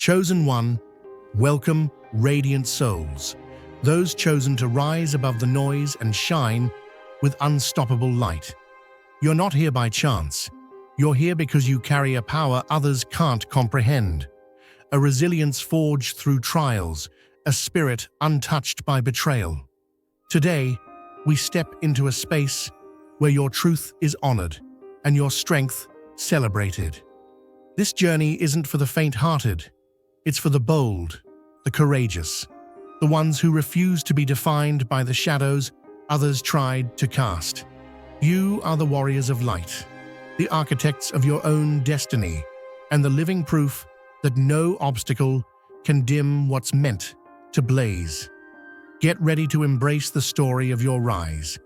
Chosen one, welcome, radiant souls, those chosen to rise above the noise and shine with unstoppable light. You're not here by chance. You're here because you carry a power others can't comprehend, a resilience forged through trials, a spirit untouched by betrayal. Today, we step into a space where your truth is honored and your strength celebrated. This journey isn't for the faint-hearted. It's for the bold, the courageous, the ones who refuse to be defined by the shadows others tried to cast. You are the warriors of light, the architects of your own destiny, and the living proof that no obstacle can dim what's meant to blaze. Get ready to embrace the story of your rise,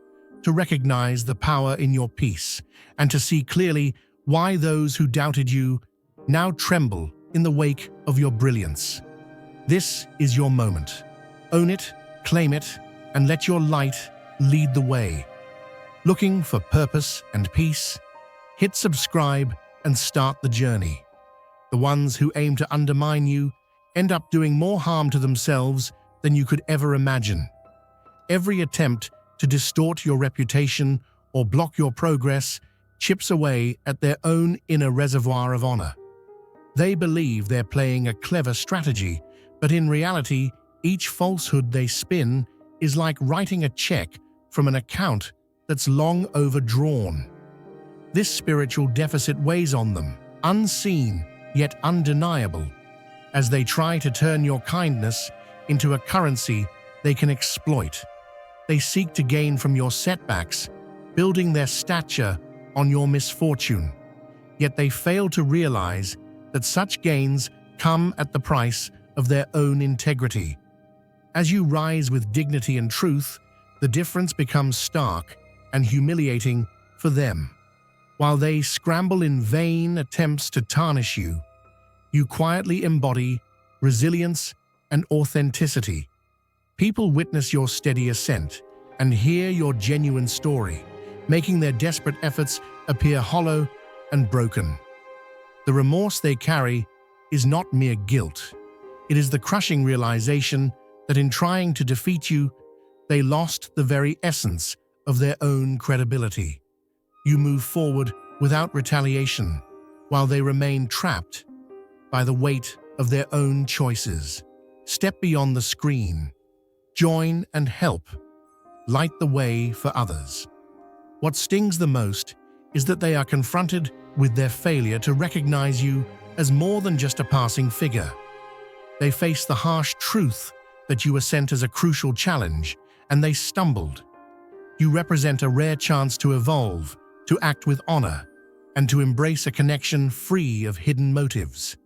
to recognize the power in your peace, and to see clearly why those who doubted you now tremble in the wake of your brilliance. This is your moment. Own it, claim it, and let your light lead the way. Looking for purpose and peace? Hit subscribe and start the journey. The ones who aim to undermine you end up doing more harm to themselves than you could ever imagine. Every attempt to distort your reputation or block your progress chips away at their own inner reservoir of honor. They believe they're playing a clever strategy, but in reality, each falsehood they spin is like writing a check from an account that's long overdrawn. This spiritual deficit weighs on them, unseen yet undeniable, as they try to turn your kindness into a currency they can exploit. They seek to gain from your setbacks, building their stature on your misfortune. Yet they fail to realize that such gains come at the price of their own integrity. As you rise with dignity and truth, the difference becomes stark and humiliating for them. While they scramble in vain attempts to tarnish you, you quietly embody resilience and authenticity. People witness your steady ascent and hear your genuine story, making their desperate efforts appear hollow and broken. The remorse they carry is not mere guilt. It is the crushing realization that in trying to defeat you, they lost the very essence of their own credibility. You move forward without retaliation, while they remain trapped by the weight of their own choices. Step beyond the screen. Join and help. Light the way for others. What stings the most is that they are confronted with their failure to recognize you as more than just a passing figure. They face the harsh truth that you were sent as a crucial challenge, and they stumbled. You represent a rare chance to evolve, to act with honor, and to embrace a connection free of hidden motives.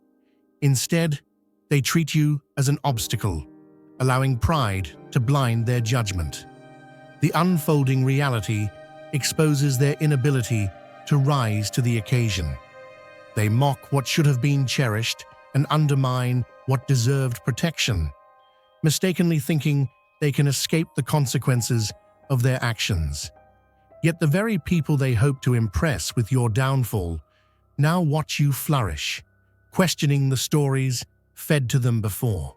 Instead, they treat you as an obstacle, allowing pride to blind their judgment. The unfolding reality exposes their inability to rise to the occasion. They mock what should have been cherished and undermine what deserved protection, mistakenly thinking they can escape the consequences of their actions. Yet the very people they hope to impress with your downfall now watch you flourish, questioning the stories fed to them before.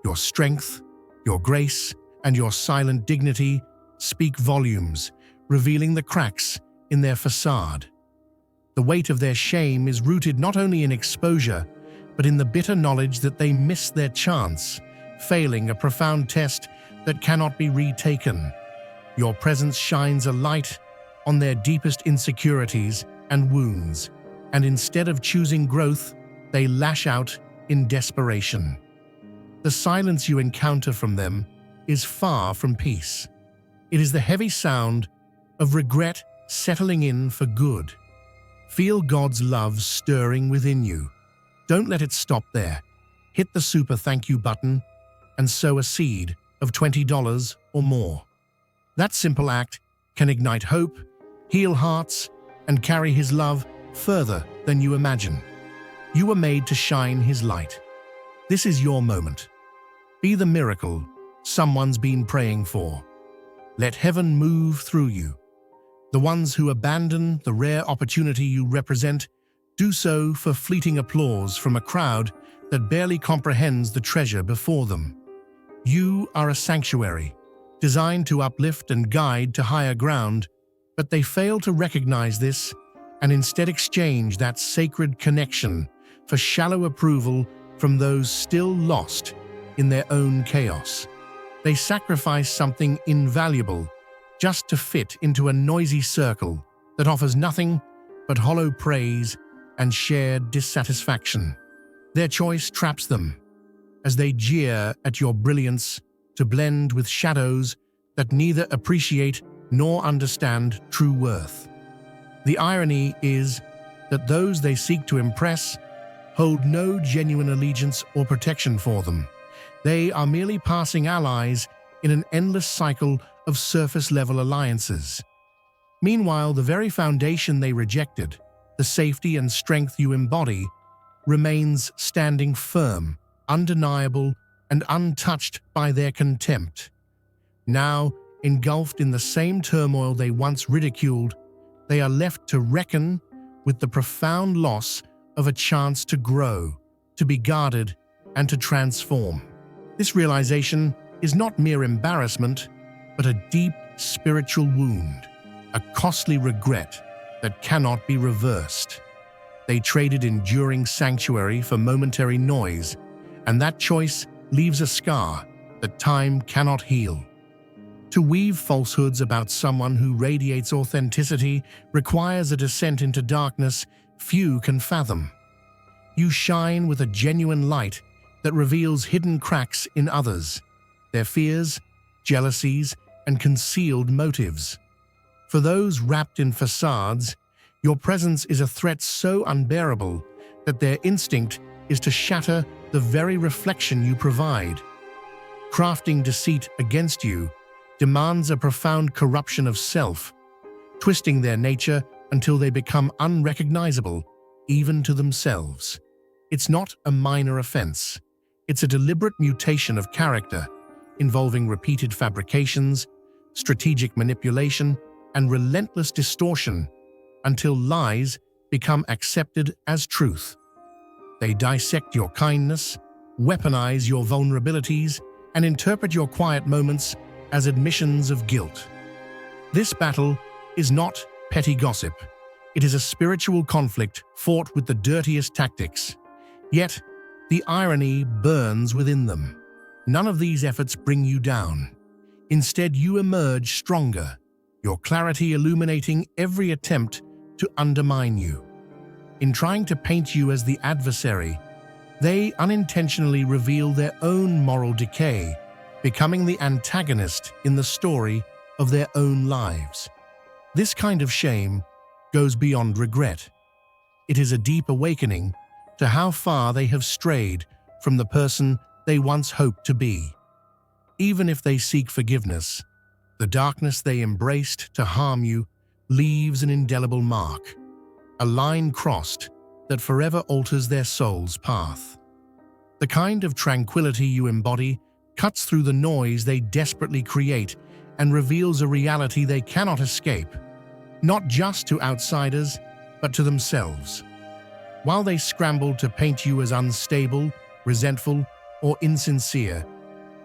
Your strength, your grace, and your silent dignity speak volumes, revealing the cracks in their facade. The weight of their shame is rooted not only in exposure, but in the bitter knowledge that they missed their chance, failing a profound test that cannot be retaken. Your presence shines a light on their deepest insecurities and wounds, and instead of choosing growth, they lash out in desperation. The silence you encounter from them is far from peace. It is the heavy sound of regret settling in for good. Feel God's love stirring within you. Don't let it stop there. Hit the super thank you button and sow a seed of $20 or more. That simple act can ignite hope, heal hearts, and carry His love further than you imagine. You were made to shine His light. This is your moment. Be the miracle someone's been praying for. Let heaven move through you. The ones who abandon the rare opportunity you represent do so for fleeting applause from a crowd that barely comprehends the treasure before them. You are a sanctuary, designed to uplift and guide to higher ground, but they fail to recognize this and instead exchange that sacred connection for shallow approval from those still lost in their own chaos. They sacrifice something invaluable just to fit into a noisy circle that offers nothing but hollow praise and shared dissatisfaction. Their choice traps them as they jeer at your brilliance to blend with shadows that neither appreciate nor understand true worth. The irony is that those they seek to impress hold no genuine allegiance or protection for them. They are merely passing allies in an endless cycle of surface-level alliances. Meanwhile, the very foundation they rejected, the safety and strength you embody, remains standing firm, undeniable, and untouched by their contempt. Now, engulfed in the same turmoil they once ridiculed, they are left to reckon with the profound loss of a chance to grow, to be guarded, and to transform. This realization is not mere embarrassment, but a deep spiritual wound, a costly regret that cannot be reversed. They traded enduring sanctuary for momentary noise, and that choice leaves a scar that time cannot heal. To weave falsehoods about someone who radiates authenticity requires a descent into darkness few can fathom. You shine with a genuine light that reveals hidden cracks in others, their fears, jealousies, and concealed motives. For those wrapped in facades, your presence is a threat so unbearable that their instinct is to shatter the very reflection you provide. Crafting deceit against you demands a profound corruption of self, twisting their nature until they become unrecognizable, even to themselves. It's not a minor offense. It's a deliberate mutation of character, involving repeated fabrications, strategic manipulation, and relentless distortion until lies become accepted as truth. They dissect your kindness, weaponize your vulnerabilities, and interpret your quiet moments as admissions of guilt. This battle is not petty gossip. It is a spiritual conflict fought with the dirtiest tactics. Yet, the irony burns within them. None of these efforts bring you down. Instead, you emerge stronger, your clarity illuminating every attempt to undermine you. In trying to paint you as the adversary, they unintentionally reveal their own moral decay, becoming the antagonist in the story of their own lives. This kind of shame goes beyond regret. It is a deep awakening to how far they have strayed from the person they once hoped to be. Even if they seek forgiveness, the darkness they embraced to harm you leaves an indelible mark, a line crossed that forever alters their soul's path. The kind of tranquility you embody cuts through the noise they desperately create and reveals a reality they cannot escape, not just to outsiders, but to themselves. While they scramble to paint you as unstable, resentful, or insincere,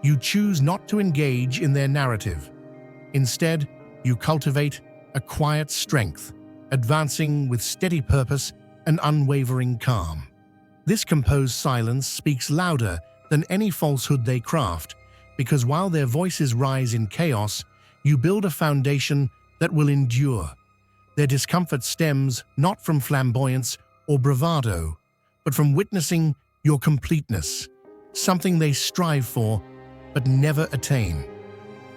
you choose not to engage in their narrative. Instead, you cultivate a quiet strength, advancing with steady purpose and unwavering calm. This composed silence speaks louder than any falsehood they craft, because while their voices rise in chaos, you build a foundation that will endure. Their discomfort stems not from flamboyance or bravado, but from witnessing your completeness, something they strive for but never attain.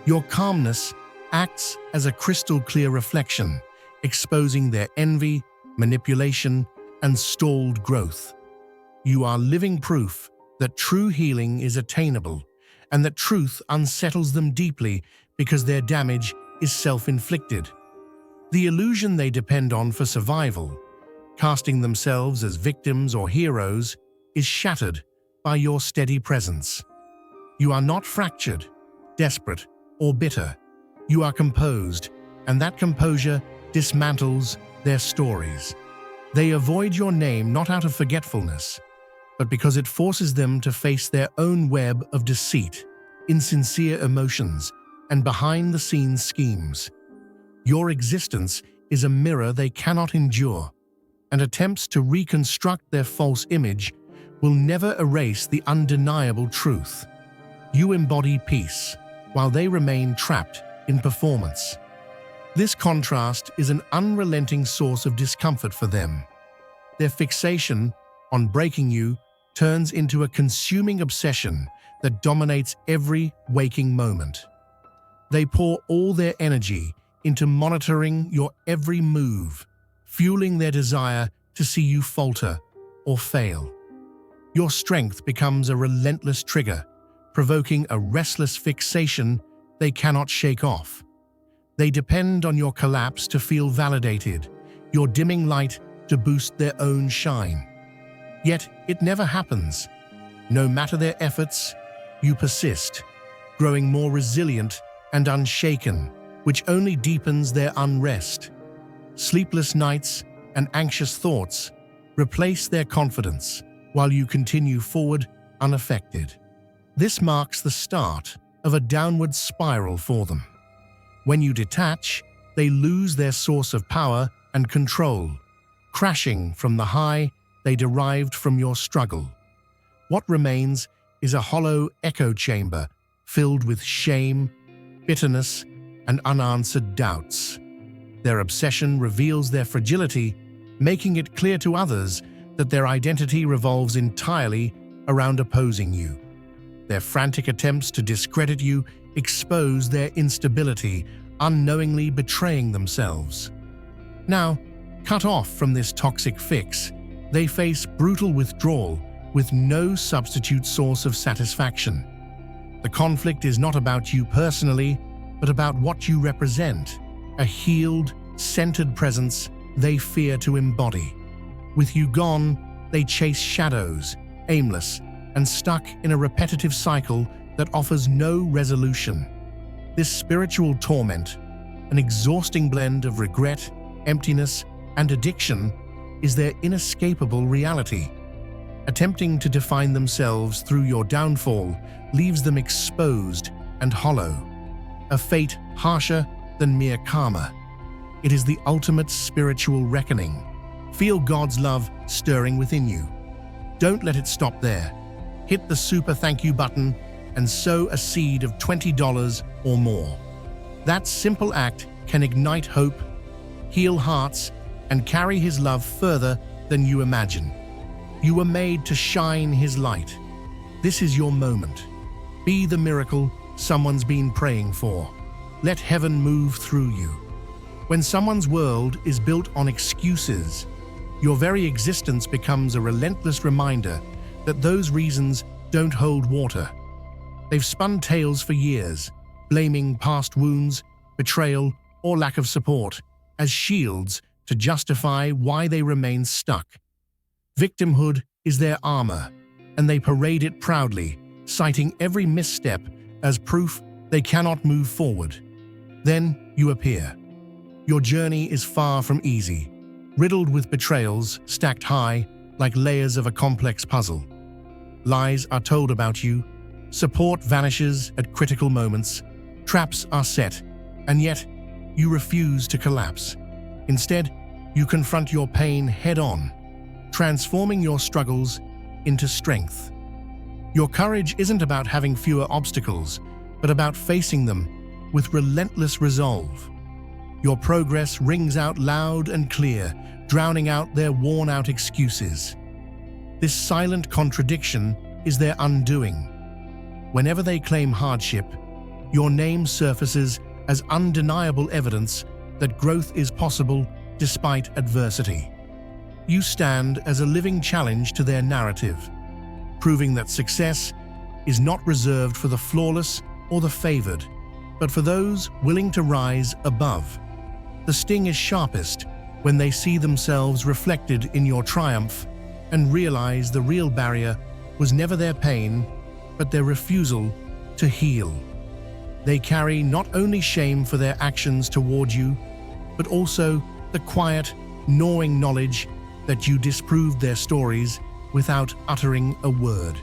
Your calmness acts as a crystal-clear reflection, exposing their envy, manipulation, and stalled growth. You are living proof that true healing is attainable, and that truth unsettles them deeply because their damage is self-inflicted. The illusion they depend on for survival, casting themselves as victims or heroes, is shattered by your steady presence. You are not fractured, desperate, or bitter. You are composed, and that composure dismantles their stories. They avoid your name not out of forgetfulness, but because it forces them to face their own web of deceit, insincere emotions, and behind-the-scenes schemes. Your existence is a mirror they cannot endure, and attempts to reconstruct their false image will never erase the undeniable truth. You embody peace, while they remain trapped in performance. This contrast is an unrelenting source of discomfort for them. Their fixation on breaking you turns into a consuming obsession that dominates every waking moment. They pour all their energy into monitoring your every move, fueling their desire to see you falter or fail. Your strength becomes a relentless trigger, provoking a restless fixation they cannot shake off. They depend on your collapse to feel validated, your dimming light to boost their own shine. Yet it never happens. No matter their efforts, you persist, growing more resilient and unshaken, which only deepens their unrest. Sleepless nights and anxious thoughts replace their confidence, while you continue forward unaffected. This marks the start of a downward spiral for them. When you detach, they lose their source of power and control, crashing from the high they derived from your struggle. What remains is a hollow echo chamber filled with shame, bitterness, and unanswered doubts. Their obsession reveals their fragility, making it clear to others that their identity revolves entirely around opposing you. Their frantic attempts to discredit you expose their instability, unknowingly betraying themselves. Now, cut off from this toxic fix, they face brutal withdrawal with no substitute source of satisfaction. The conflict is not about you personally, but about what you represent, a healed, centered presence they fear to embody. With you gone, they chase shadows, aimless, and stuck in a repetitive cycle that offers no resolution. This spiritual torment, an exhausting blend of regret, emptiness, and addiction, is their inescapable reality. Attempting to define themselves through your downfall leaves them exposed and hollow, a fate harsher than mere karma. It is the ultimate spiritual reckoning. Feel God's love stirring within you. Don't let it stop there. Hit the super thank you button and sow a seed of $20 or more. That simple act can ignite hope, heal hearts, and carry His love further than you imagine. You were made to shine His light. This is your moment. Be the miracle someone's been praying for. Let heaven move through you. When someone's world is built on excuses, your very existence becomes a relentless reminder that those reasons don't hold water. They've spun tales for years, blaming past wounds, betrayal, or lack of support as shields to justify why they remain stuck. Victimhood is their armor, and they parade it proudly, citing every misstep as proof they cannot move forward. Then you appear. Your journey is far from easy, riddled with betrayals stacked high like layers of a complex puzzle. Lies are told about you, support vanishes at critical moments, traps are set, and yet you refuse to collapse. Instead, you confront your pain head-on, transforming your struggles into strength. Your courage isn't about having fewer obstacles, but about facing them with relentless resolve. Your progress rings out loud and clear, drowning out their worn-out excuses. This silent contradiction is their undoing. Whenever they claim hardship, your name surfaces as undeniable evidence that growth is possible despite adversity. You stand as a living challenge to their narrative, proving that success is not reserved for the flawless or the favored, but for those willing to rise above. The sting is sharpest when they see themselves reflected in your triumph and realize the real barrier was never their pain, but their refusal to heal. They carry not only shame for their actions toward you, but also the quiet, gnawing knowledge that you disproved their stories without uttering a word.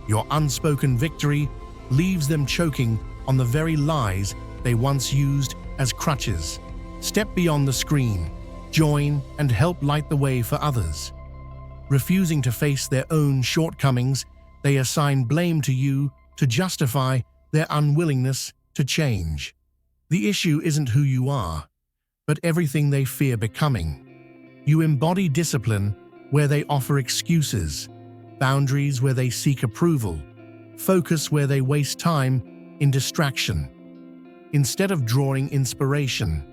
Your unspoken victory leaves them choking on the very lies they once used as crutches. Step beyond the screen, join and help light the way for others. Refusing to face their own shortcomings, they assign blame to you to justify their unwillingness to change. The issue isn't who you are, but everything they fear becoming. You embody discipline where they offer excuses, boundaries where they seek approval, focus where they waste time in distraction. Instead of drawing inspiration,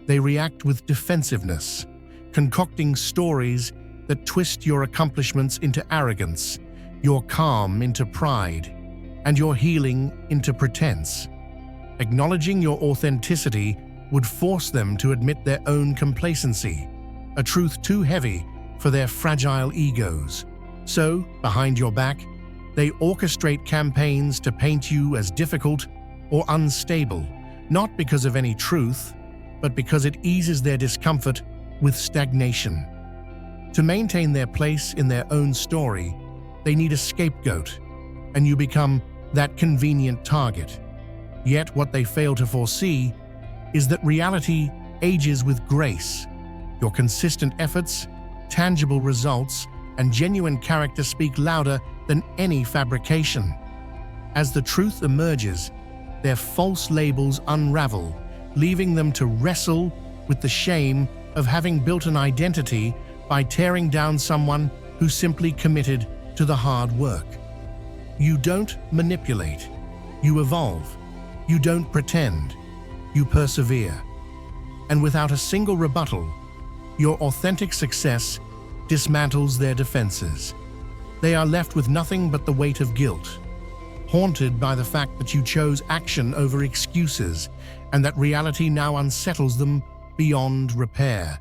they react with defensiveness, concocting stories that twist your accomplishments into arrogance, your calm into pride, and your healing into pretense. Acknowledging your authenticity would force them to admit their own complacency, a truth too heavy for their fragile egos. So, behind your back, they orchestrate campaigns to paint you as difficult or unstable, not because of any truth, but because it eases their discomfort with stagnation. To maintain their place in their own story, they need a scapegoat, and you become that convenient target. Yet what they fail to foresee is that reality ages with grace. Your consistent efforts, tangible results, and genuine character speak louder than any fabrication. As the truth emerges, their false labels unravel, leaving them to wrestle with the shame of having built an identity by tearing down someone who simply committed to the hard work. You don't manipulate, you evolve. You don't pretend, you persevere. And without a single rebuttal, your authentic success dismantles their defenses. They are left with nothing but the weight of guilt, haunted by the fact that you chose action over excuses and that reality now unsettles them beyond repair.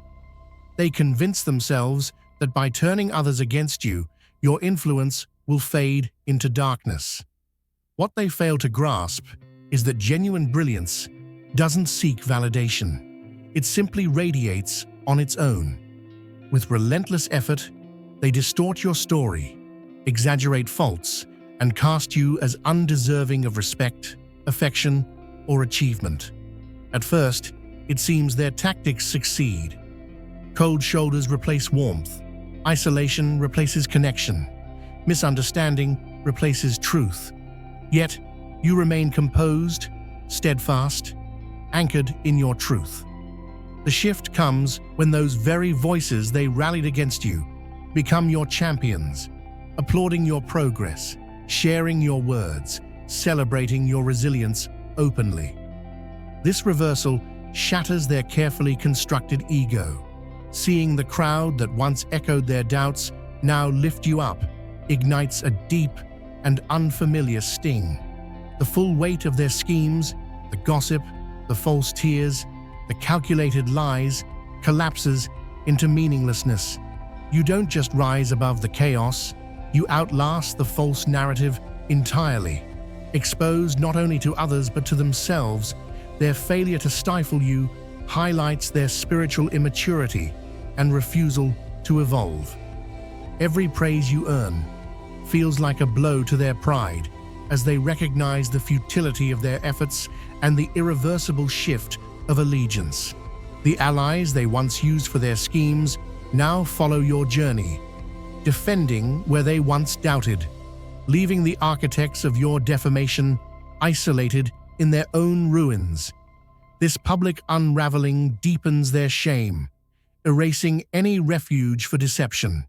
They convince themselves that by turning others against you, your influence will fade into darkness. What they fail to grasp is that genuine brilliance doesn't seek validation. It simply radiates on its own. With relentless effort, they distort your story, exaggerate faults, and cast you as undeserving of respect, affection, or achievement. At first, it seems their tactics succeed. Cold shoulders replace warmth, isolation replaces connection, misunderstanding replaces truth. Yet, you remain composed, steadfast, anchored in your truth. The shift comes when those very voices they rallied against you become your champions, applauding your progress, sharing your words, celebrating your resilience openly. This reversal shatters their carefully constructed ego. Seeing the crowd that once echoed their doubts now lift you up ignites a deep and unfamiliar sting. The full weight of their schemes, the gossip, the false tears, the calculated lies, collapses into meaninglessness. You don't just rise above the chaos, you outlast the false narrative entirely. Exposed not only to others but to themselves, their failure to stifle you highlights their spiritual immaturity and refusal to evolve. Every praise you earn feels like a blow to their pride, as they recognize the futility of their efforts and the irreversible shift of allegiance. The allies they once used for their schemes now follow your journey, defending where they once doubted, leaving the architects of your defamation isolated in their own ruins. This public unraveling deepens their shame, erasing any refuge for deception.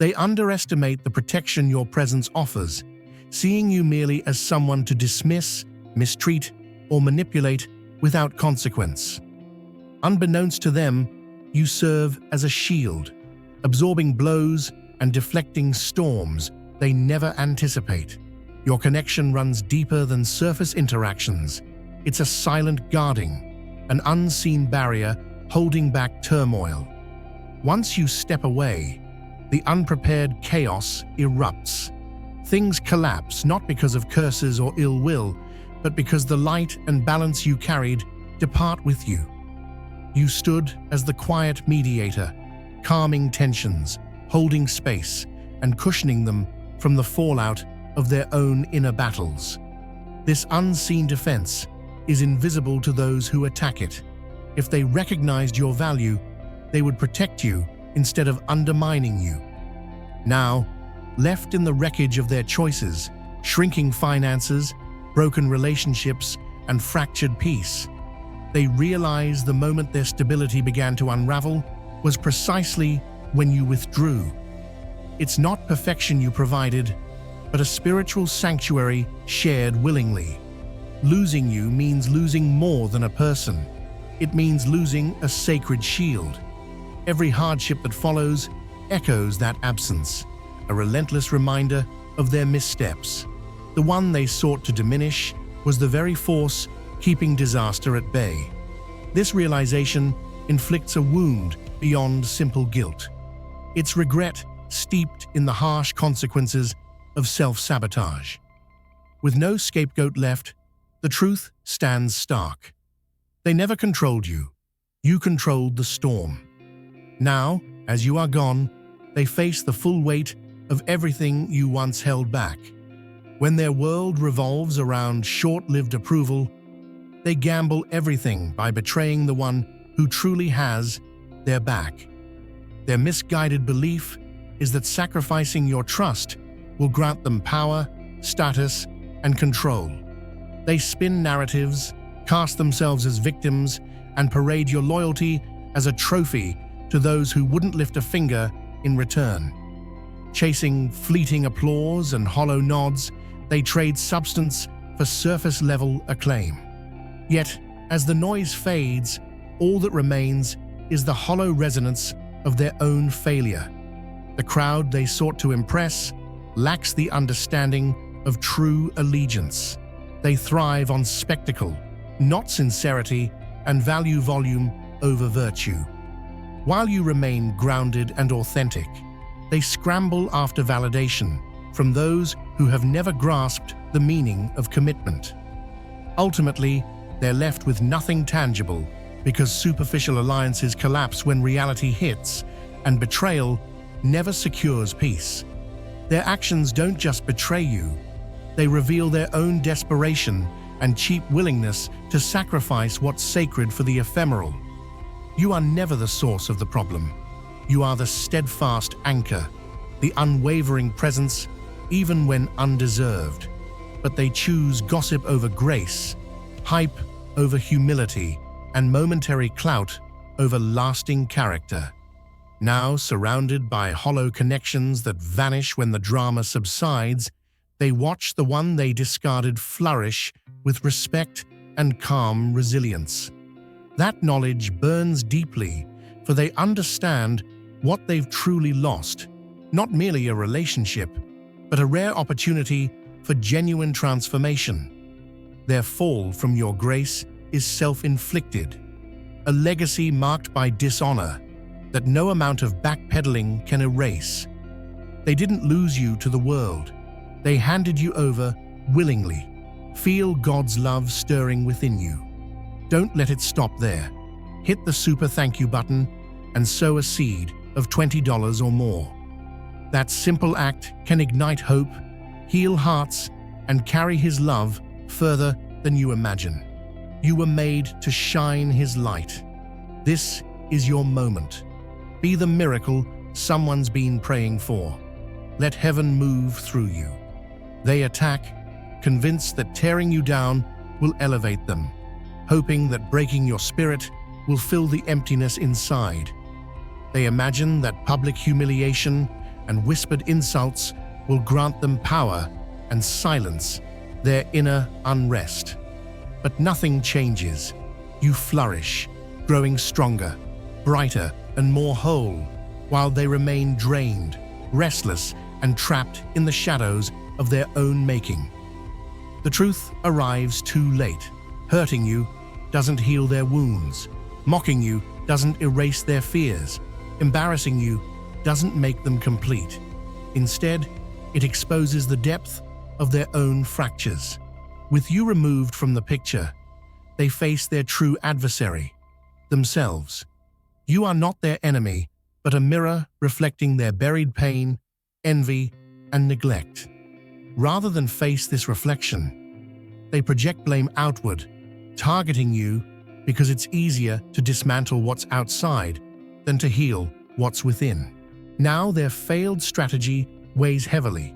They underestimate the protection your presence offers, seeing you merely as someone to dismiss, mistreat, or manipulate without consequence. Unbeknownst to them, you serve as a shield, absorbing blows and deflecting storms they never anticipate. Your connection runs deeper than surface interactions. It's a silent guarding, an unseen barrier holding back turmoil. Once you step away, the unprepared chaos erupts. Things collapse not because of curses or ill will, but because the light and balance you carried depart with you. You stood as the quiet mediator, calming tensions, holding space, and cushioning them from the fallout of their own inner battles. This unseen defense is invisible to those who attack it. If they recognized your value, they would protect you instead of undermining you. Now, left in the wreckage of their choices, shrinking finances, broken relationships, and fractured peace, they realize the moment their stability began to unravel was precisely when you withdrew. It's not perfection you provided, but a spiritual sanctuary shared willingly. Losing you means losing more than a person. It means losing a sacred shield. Every hardship that follows echoes that absence, a relentless reminder of their missteps. The one they sought to diminish was the very force keeping disaster at bay. This realization inflicts a wound beyond simple guilt. It's regret steeped in the harsh consequences of self-sabotage. With no scapegoat left, the truth stands stark. They never controlled you. You controlled the storm. Now, as you are gone, they face the full weight of everything you once held back. When their world revolves around short-lived approval, they gamble everything by betraying the one who truly has their back. Their misguided belief is that sacrificing your trust will grant them power, status, and control. They spin narratives, cast themselves as victims, and parade your loyalty as a trophy to those who wouldn't lift a finger in return. Chasing fleeting applause and hollow nods, they trade substance for surface-level acclaim. Yet, as the noise fades, all that remains is the hollow resonance of their own failure. The crowd they sought to impress lacks the understanding of true allegiance. They thrive on spectacle, not sincerity, and value volume over virtue. While you remain grounded and authentic, they scramble after validation from those who have never grasped the meaning of commitment. Ultimately, they're left with nothing tangible because superficial alliances collapse when reality hits, and betrayal never secures peace. Their actions don't just betray you, they reveal their own desperation and cheap willingness to sacrifice what's sacred for the ephemeral. You are never the source of the problem. You are the steadfast anchor, the unwavering presence, even when undeserved. But they choose gossip over grace, hype over humility, and momentary clout over lasting character. Now, surrounded by hollow connections that vanish when the drama subsides, they watch the one they discarded flourish with respect and calm resilience. That knowledge burns deeply, for they understand what they've truly lost, not merely a relationship, but a rare opportunity for genuine transformation. Their fall from your grace is self-inflicted, a legacy marked by dishonor that no amount of backpedaling can erase. They didn't lose you to the world. They handed you over willingly. Feel God's love stirring within you. Don't let it stop there. Hit the super thank you button and sow a seed of $20 or more. That simple act can ignite hope, heal hearts, and carry His love further than you imagine. You were made to shine His light. This is your moment. Be the miracle someone's been praying for. Let heaven move through you. They attack, convinced that tearing you down will elevate them, hoping that breaking your spirit will fill the emptiness inside. They imagine that public humiliation and whispered insults will grant them power and silence their inner unrest. But nothing changes. You flourish, growing stronger, brighter, and more whole, while they remain drained, restless, and trapped in the shadows of their own making. The truth arrives too late. Hurting you doesn't heal their wounds. Mocking you doesn't erase their fears. Embarrassing you doesn't make them complete. Instead, it exposes the depth of their own fractures. With you removed from the picture, they face their true adversary, themselves. You are not their enemy, but a mirror reflecting their buried pain envy, and neglect. Rather than face this reflection, they project blame outward, targeting you because it's easier to dismantle what's outside than to heal what's within. Now their failed strategy weighs heavily.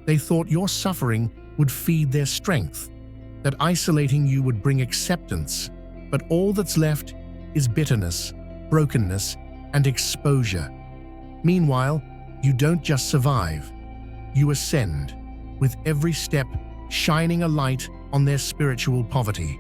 They thought your suffering would feed their strength, that isolating you would bring acceptance, but all that's left is bitterness, brokenness, and exposure. Meanwhile, you don't just survive, you ascend, with every step shining a light on their spiritual poverty.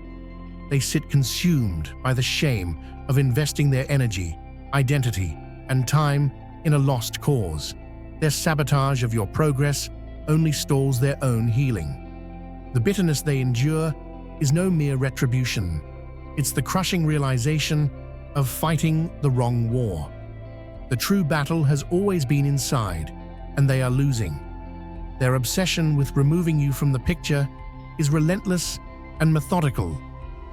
They sit consumed by the shame of investing their energy, identity, and time in a lost cause. Their sabotage of your progress only stalls their own healing. The bitterness they endure is no mere retribution. It's the crushing realization of fighting the wrong war. The true battle has always been inside, and they are losing. Their obsession with removing you from the picture is relentless and methodical,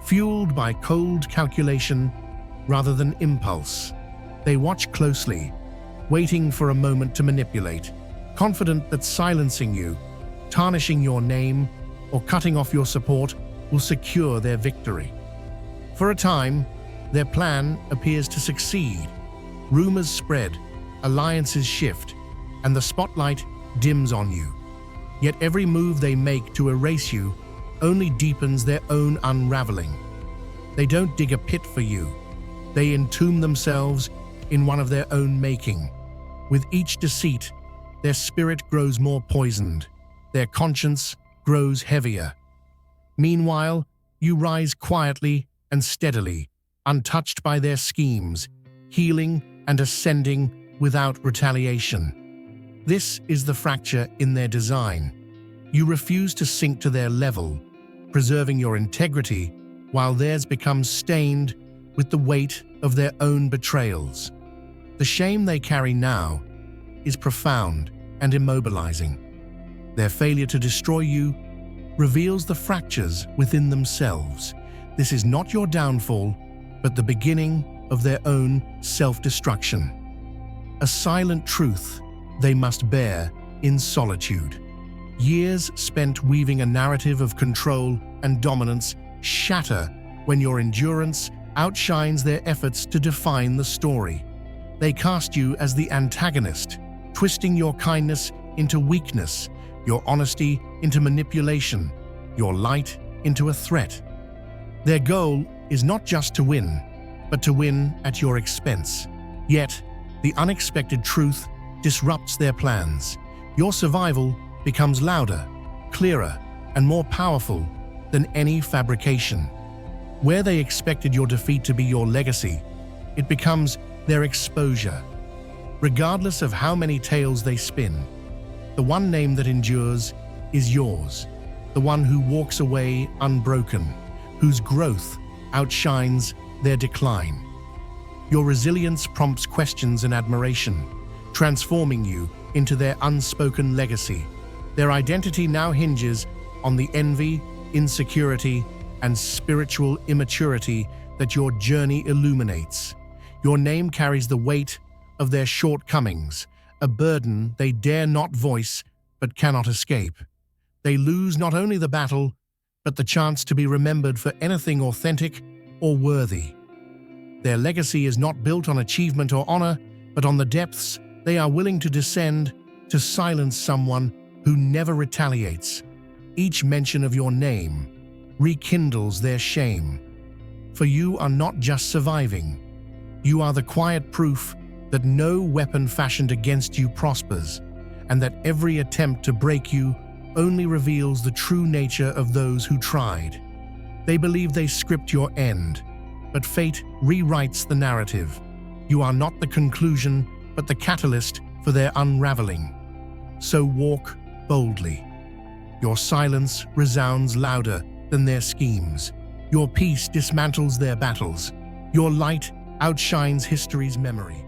fueled by cold calculation rather than impulse. They watch closely, waiting for a moment to manipulate, confident that silencing you, tarnishing your name, or cutting off your support will secure their victory. For a time, their plan appears to succeed. Rumors spread, alliances shift, and the spotlight dims on you. Yet every move they make to erase you only deepens their own unraveling. They don't dig a pit for you. They entomb themselves in one of their own making. With each deceit, their spirit grows more poisoned. Their conscience grows heavier. Meanwhile, you rise quietly and steadily, untouched by their schemes, healing and ascending without retaliation. This is the fracture in their design. You refuse to sink to their level, preserving your integrity while theirs becomes stained with the weight of their own betrayals. The shame they carry now is profound and immobilizing. Their failure to destroy you reveals the fractures within themselves. This is not your downfall, but the beginning of their own self-destruction. A silent truth they must bear in solitude. Years spent weaving a narrative of control and dominance shatter when your endurance outshines their efforts to define the story. They cast you as the antagonist, twisting your kindness into weakness, your honesty into manipulation, your light into a threat. Their goal is not just to win, but to win at your expense. Yet, the unexpected truth disrupts their plans. Your survival becomes louder, clearer, and more powerful than any fabrication. Where they expected your defeat to be your legacy, it becomes their exposure. Regardless of how many tales they spin, the one name that endures is yours, the one who walks away unbroken, whose growth outshines their decline. Your resilience prompts questions and admiration, transforming you into their unspoken legacy. Their identity now hinges on the envy, insecurity, and spiritual immaturity that your journey illuminates. Your name carries the weight of their shortcomings, a burden they dare not voice but cannot escape. They lose not only the battle, but the chance to be remembered for anything authentic or worthy. Their legacy is not built on achievement or honor, but on the depths they are willing to descend to silence someone who never retaliates. Each mention of your name rekindles their shame. For you are not just surviving. You are the quiet proof that no weapon fashioned against you prospers, and that every attempt to break you only reveals the true nature of those who tried. They believe they script your end, but fate rewrites the narrative. You are not the conclusion, but the catalyst for their unraveling. So walk boldly. Your silence resounds louder than their schemes. Your peace dismantles their battles. Your light outshines history's memory.